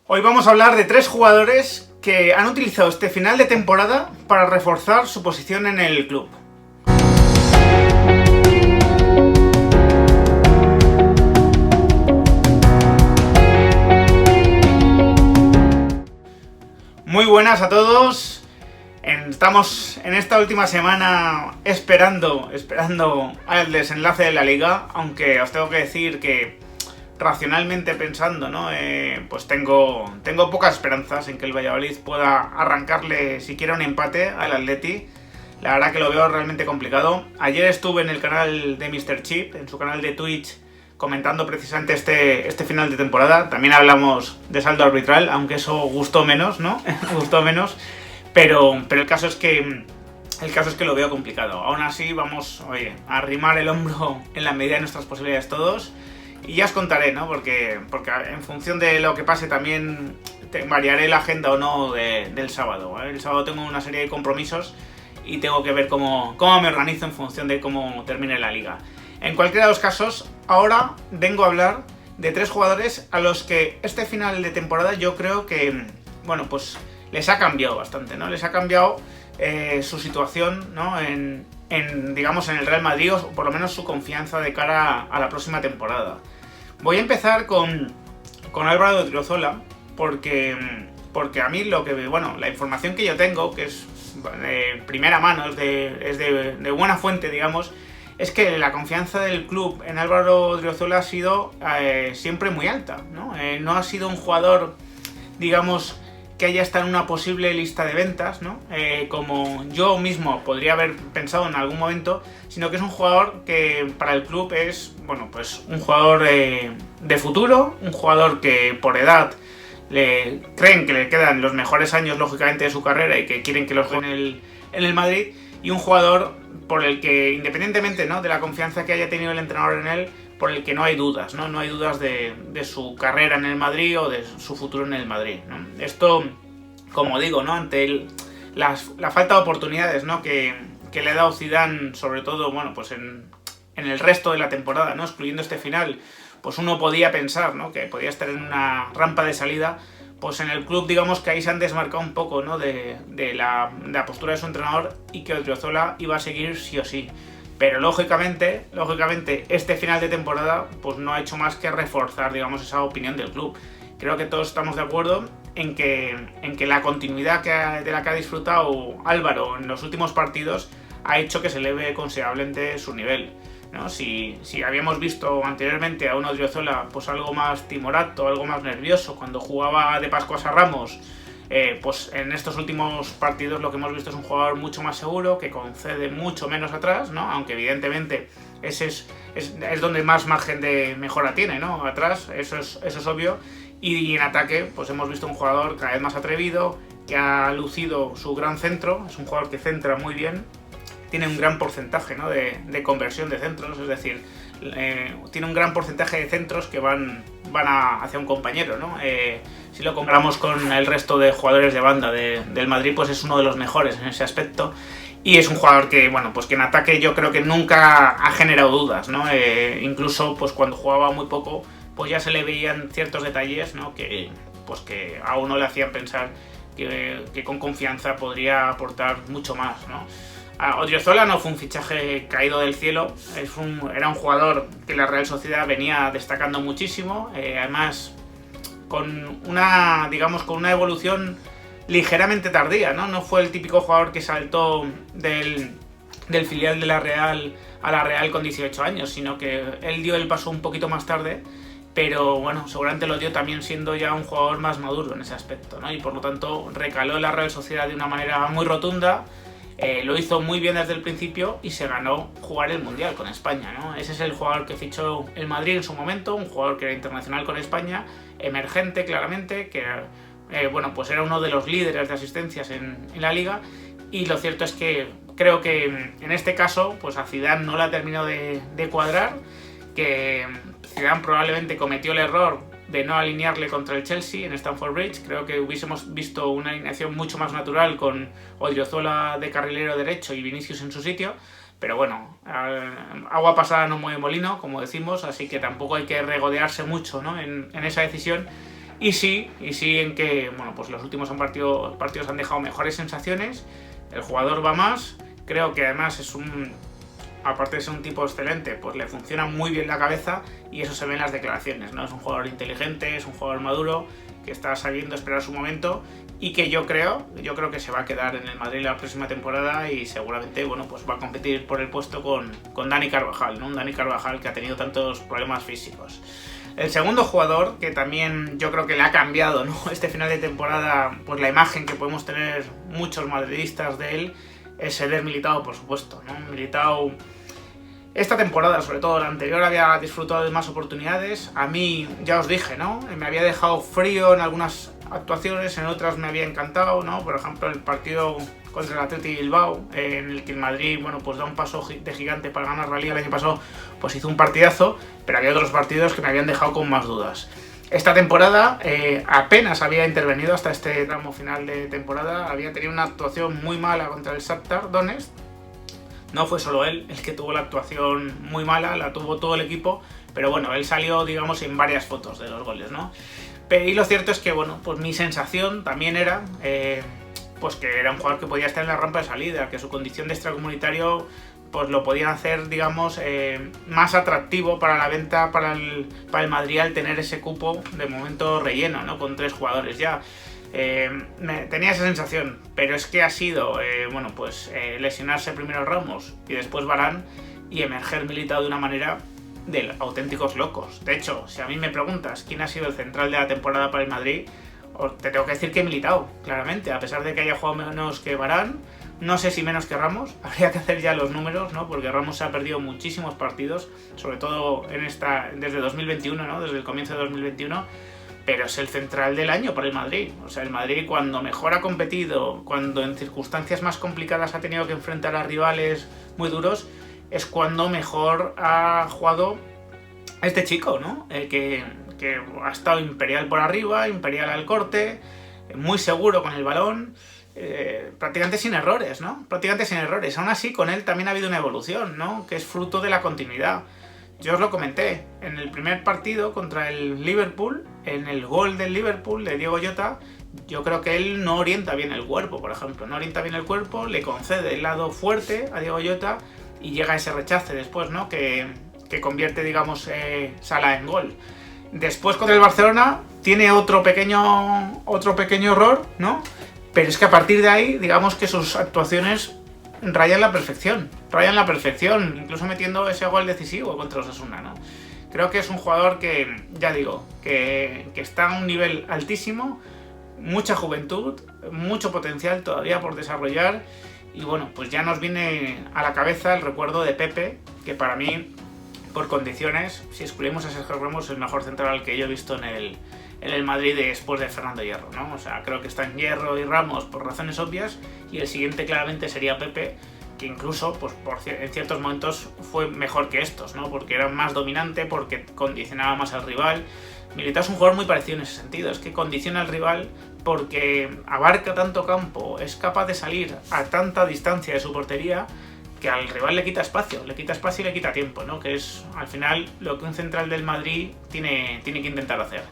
Hoy vamos a hablar de 3 jugadores que han utilizado este final de temporada para reforzar su posición en el club. Muy buenas a todos. Estamos en esta última semana esperando al desenlace de la liga, aunque os tengo que decir que racionalmente pensando, ¿no? Pues tengo pocas esperanzas en que el Valladolid pueda arrancarle siquiera un empate al Atleti. La verdad que lo veo realmente complicado. Ayer estuve en el canal de Mr. Chip, en su canal de Twitch, comentando precisamente este final de temporada. También hablamos de saldo arbitral, aunque eso gustó menos, ¿no? Gustó menos. Pero el caso es que lo veo complicado. Aún así vamos, a arrimar el hombro en la medida de nuestras posibilidades todos. Y ya os contaré, ¿no? Porque en función de lo que pase también variaré la agenda o no del sábado, ¿vale? El sábado tengo una serie de compromisos y tengo que ver cómo me organizo en función de cómo termine la liga. En cualquiera de los casos, ahora vengo a hablar de 3 jugadores a los que este final de temporada yo creo que, bueno, pues les ha cambiado bastante, ¿no? Les ha cambiado su situación, ¿no? Digamos, en el Real Madrid, o por lo menos su confianza de cara a la próxima temporada. Voy a empezar con Álvaro Odriozola, porque a mí la información que yo tengo, que es de primera mano, es de buena fuente, digamos, es que la confianza del club en Álvaro Odriozola ha sido siempre muy alta, ¿no? No ha sido un jugador, digamos, que haya estado en una posible lista de ventas, ¿no? Como yo mismo podría haber pensado en algún momento, sino que es un jugador que para el club es, bueno, pues un jugador de futuro, un jugador que por edad creen que le quedan los mejores años, lógicamente, de su carrera y que quieren que lo juegue en el Madrid, y un jugador por el que, independientemente, ¿no?, de la confianza que haya tenido el entrenador en él, por el que no hay dudas, ¿no? No hay dudas de su carrera en el Madrid o de su futuro en el Madrid, ¿no? Esto, como digo, ¿no?, ante la falta de oportunidades, ¿no?, que le ha dado Zidane, sobre todo, bueno, pues en el resto de la temporada, ¿no?, excluyendo este final, pues uno podía pensar, ¿no?, que podía estar en una rampa de salida. Pues en el club, digamos que ahí se han desmarcado un poco, ¿no?, de la postura de su entrenador, y que Odriozola iba a seguir sí o sí. Pero lógicamente, este final de temporada pues no ha hecho más que reforzar, digamos, esa opinión del club. Creo que todos estamos de acuerdo en que la continuidad de la que ha disfrutado Álvaro en los últimos partidos ha hecho que se eleve considerablemente su nivel, ¿no? Si habíamos visto anteriormente a un Odriozola pues algo más timorato, algo más nervioso cuando jugaba de Pascuas a Ramos, pues en estos últimos partidos lo que hemos visto es un jugador mucho más seguro, que concede mucho menos atrás, ¿no? Aunque evidentemente ese es donde más margen de mejora tiene, ¿no? Atrás, eso es obvio. Y en ataque pues hemos visto un jugador cada vez más atrevido, que ha lucido su gran centro. Es un jugador que centra muy bien, tiene un gran porcentaje, ¿no?, de conversión de centros, es decir, tiene un gran porcentaje de centros que van hacia un compañero, ¿no? Si lo comparamos con el resto de jugadores de banda del Madrid, pues es uno de los mejores en ese aspecto. Y es un jugador que, bueno, pues que en ataque yo creo que nunca ha generado dudas, ¿no? Incluso pues cuando jugaba muy poco, pues ya se le veían ciertos detalles, ¿no?, que a uno le hacían pensar que con confianza podría aportar mucho más, ¿no? Odriozola no fue un fichaje caído del cielo, era un jugador que la Real Sociedad venía destacando muchísimo, además con una evolución ligeramente tardía, ¿no? No fue el típico jugador que saltó del filial de la Real a la Real con 18 años, sino que él dio el paso un poquito más tarde, pero bueno, seguramente lo dio también siendo ya un jugador más maduro en ese aspecto, ¿no? Y por lo tanto recaló en la Real Sociedad de una manera muy rotunda. Lo hizo muy bien desde el principio y se ganó jugar el Mundial con España, ¿no? Ese es el jugador que fichó el Madrid en su momento, un jugador que era internacional con España, emergente claramente, que pues era uno de los líderes de asistencias en la liga. Y lo cierto es que creo que en este caso pues a Zidane no le ha terminado de cuadrar, que Zidane probablemente cometió el error de no alinearle contra el Chelsea en Stamford Bridge. Creo que hubiésemos visto una alineación mucho más natural con Odriozola de carrilero derecho y Vinicius en su sitio, pero bueno, agua pasada no mueve molino, como decimos, así que tampoco hay que regodearse mucho, ¿no?, en esa decisión. y sí en que, bueno, pues los últimos partidos han dejado mejores sensaciones, el jugador va más, creo que además aparte de ser un tipo excelente, pues le funciona muy bien la cabeza y eso se ve en las declaraciones, ¿no? Es un jugador inteligente, es un jugador maduro, que está sabiendo esperar su momento y que yo creo que se va a quedar en el Madrid la próxima temporada y seguramente, bueno, pues va a competir por el puesto con Dani Carvajal, ¿no? Un Dani Carvajal que ha tenido tantos problemas físicos. El segundo jugador, que también yo creo que le ha cambiado, ¿no? Este final de temporada, pues la imagen que podemos tener muchos madridistas de él, es Eder Militao, por supuesto, ¿no? Militao, esta temporada, sobre todo la anterior, había disfrutado de más oportunidades. A mí, ya os dije, ¿no? Me había dejado frío en algunas actuaciones, en otras me había encantado, ¿no? Por ejemplo, el partido contra el Athletic Bilbao, en el que el Madrid, bueno, pues da un paso de gigante para ganar la Liga el año pasado, pues hizo un partidazo, pero había otros partidos que me habían dejado con más dudas. Esta temporada apenas había intervenido hasta este tramo final de temporada, había tenido una actuación muy mala contra el Shakhtar Donetsk. No fue solo él el que tuvo la actuación muy mala, la tuvo todo el equipo, pero bueno, él salió, digamos, en varias fotos de los goles, ¿no? Y lo cierto es que, bueno, pues mi sensación también era pues que era un jugador que podía estar en la rampa de salida, que su condición de extracomunitario pues lo podían hacer, digamos, más atractivo para la venta para el Madrid al tener ese cupo de momento relleno, ¿no? Con 3 jugadores ya. Tenía esa sensación, pero es que ha sido, bueno, pues lesionarse primero Ramos y después Varane y emerger Militao de una manera de auténticos locos. De hecho, si a mí me preguntas quién ha sido el central de la temporada para el Madrid, te tengo que decir que Militao, claramente, a pesar de que haya jugado menos que Varane, no sé si menos que Ramos, habría que hacer ya los números, ¿no? Porque Ramos se ha perdido muchísimos partidos, sobre todo desde 2021, ¿no? Desde el comienzo de 2021, pero es el central del año para el Madrid. O sea, el Madrid cuando mejor ha competido, cuando en circunstancias más complicadas ha tenido que enfrentar a rivales muy duros, es cuando mejor ha jugado este chico, ¿no? Que ha estado imperial por arriba, imperial al corte, muy seguro con el balón, prácticamente sin errores, ¿no? Prácticamente sin errores. Aún así, con él también ha habido una evolución, ¿no? Que es fruto de la continuidad. Yo os lo comenté, en el primer partido contra el Liverpool, en el gol del Liverpool de Diego Jota, yo creo que él no orienta bien el cuerpo, por ejemplo. No orienta bien el cuerpo, le concede el lado fuerte a Diego Jota y llega ese rechace después, ¿no? Que convierte, digamos, Salah en gol. Después contra el Barcelona tiene otro pequeño error, ¿no? Pero es que a partir de ahí, digamos que sus actuaciones rayan la perfección, incluso metiendo ese gol decisivo contra Osasuna, ¿no? Creo que es un jugador que, ya digo, que está a un nivel altísimo, mucha juventud, mucho potencial todavía por desarrollar y bueno, pues ya nos viene a la cabeza el recuerdo de Pepe, que para mí, por condiciones, si excluimos a Sergio Ramos, es el mejor central que yo he visto en el Madrid después de Fernando Hierro, ¿no? O sea, creo que están Hierro y Ramos por razones obvias y el siguiente claramente sería Pepe, que incluso pues, en ciertos momentos fue mejor que estos, ¿no? Porque era más dominante, porque condicionaba más al rival. Militao es un jugador muy parecido en ese sentido, es que condiciona al rival porque abarca tanto campo, es capaz de salir a tanta distancia de su portería que al rival le quita espacio y le quita tiempo, ¿no? Que es al final lo que un central del Madrid tiene que intentar hacer.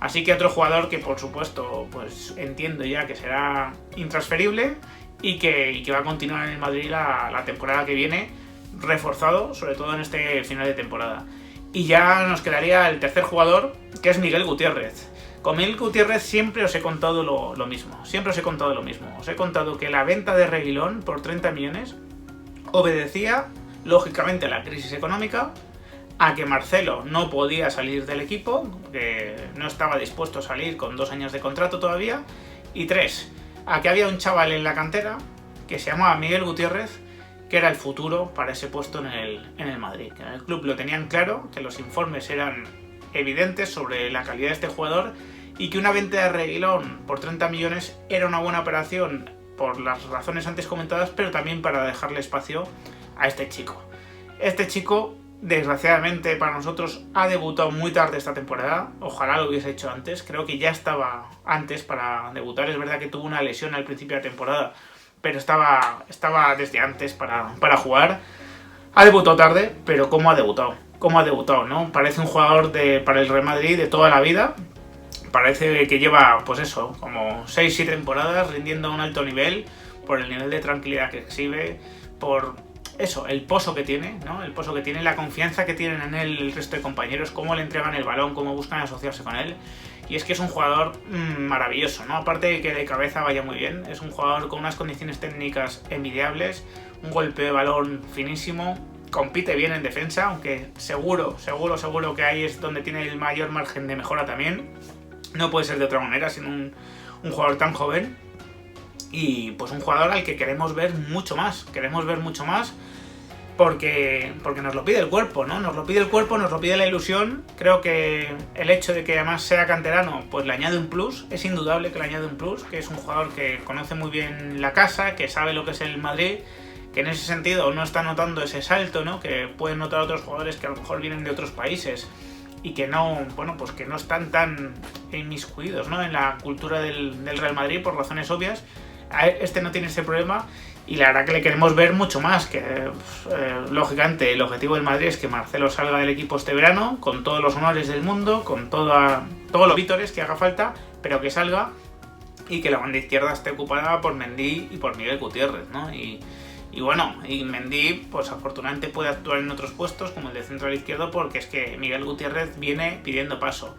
Así que otro jugador que por supuesto pues entiendo ya que será intransferible y que va a continuar en el Madrid la temporada que viene, reforzado sobre todo en este final de temporada. Y ya nos quedaría el tercer jugador, que es Miguel Gutiérrez. Con Miguel Gutiérrez siempre os he contado lo mismo, Os he contado que la venta de Reguilón por 30 millones obedecía lógicamente a la crisis económica, a que Marcelo no podía salir del equipo, que no estaba dispuesto a salir con 2 años de contrato todavía, y 3, a que había un chaval en la cantera que se llamaba Miguel Gutiérrez, que era el futuro para ese puesto en el Madrid. Que en el club lo tenían claro, que los informes eran evidentes sobre la calidad de este jugador y que una venta de Reguilón por 30 millones era una buena operación por las razones antes comentadas, pero también para dejarle espacio a este chico. Este chico, desgraciadamente para nosotros, ha debutado muy tarde esta temporada. Ojalá lo hubiese hecho antes. Creo que ya estaba antes para debutar. Es verdad que tuvo una lesión al principio de la temporada, pero estaba desde antes para jugar. Ha debutado tarde, pero ¿cómo ha debutado? ¿no? Parece un jugador para el Real Madrid de toda la vida, parece que lleva, pues eso, como 6-7 temporadas rindiendo a un alto nivel, por el nivel de tranquilidad que exhibe, por eso, el pozo que tiene, ¿no? El pozo que tiene, la confianza que tienen en él el resto de compañeros, cómo le entregan el balón, cómo buscan asociarse con él. Y es que es un jugador maravilloso, ¿no? Aparte de que de cabeza vaya muy bien, es un jugador con unas condiciones técnicas envidiables, un golpe de balón finísimo, compite bien en defensa, aunque seguro que ahí es donde tiene el mayor margen de mejora también. No puede ser de otra manera, siendo un jugador tan joven. Y pues un jugador al que queremos ver mucho más, porque nos lo pide el cuerpo, ¿no? Nos lo pide el cuerpo, nos lo pide la ilusión. Creo que el hecho de que además sea canterano, pues le añade un plus, es indudable que le añade un plus, que es un jugador que conoce muy bien la casa, que sabe lo que es el Madrid, que en ese sentido no está notando ese salto, ¿no? Que pueden notar otros jugadores que a lo mejor vienen de otros países y que no, bueno, pues que no están tan inmiscuidos, ¿no? En la cultura del Real Madrid por razones obvias. Este no tiene ese problema y la verdad que le queremos ver mucho más, que lógicamente el objetivo del Madrid es que Marcelo salga del equipo este verano con todos los honores del mundo, con todos los vítores que haga falta, pero que salga y que la banda izquierda esté ocupada por Mendy y por Miguel Gutiérrez, ¿no? Y bueno, y Mendy pues afortunadamente puede actuar en otros puestos como el de central izquierdo, porque es que Miguel Gutiérrez viene pidiendo paso.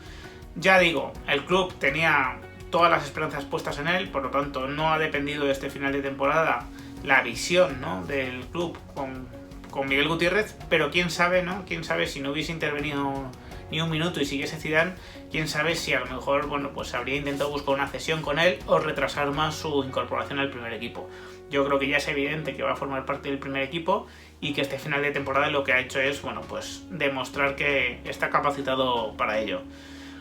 Ya digo, el club tenía todas las esperanzas puestas en él, por lo tanto no ha dependido de este final de temporada la visión, ¿no?, del club con Miguel Gutiérrez, pero quién sabe, ¿no? Quién sabe si no hubiese intervenido ni un minuto y siguiese Zidane, quién sabe si a lo mejor, bueno, pues habría intentado buscar una cesión con él o retrasar más su incorporación al primer equipo. Yo creo que ya es evidente que va a formar parte del primer equipo y que este final de temporada lo que ha hecho es, bueno, pues demostrar que está capacitado para ello.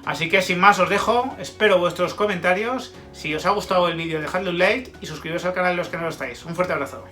Así que sin más os dejo, espero vuestros comentarios. Si os ha gustado el vídeo, dejadle un like y suscribiros al canal los que no lo estáis. Un fuerte abrazo.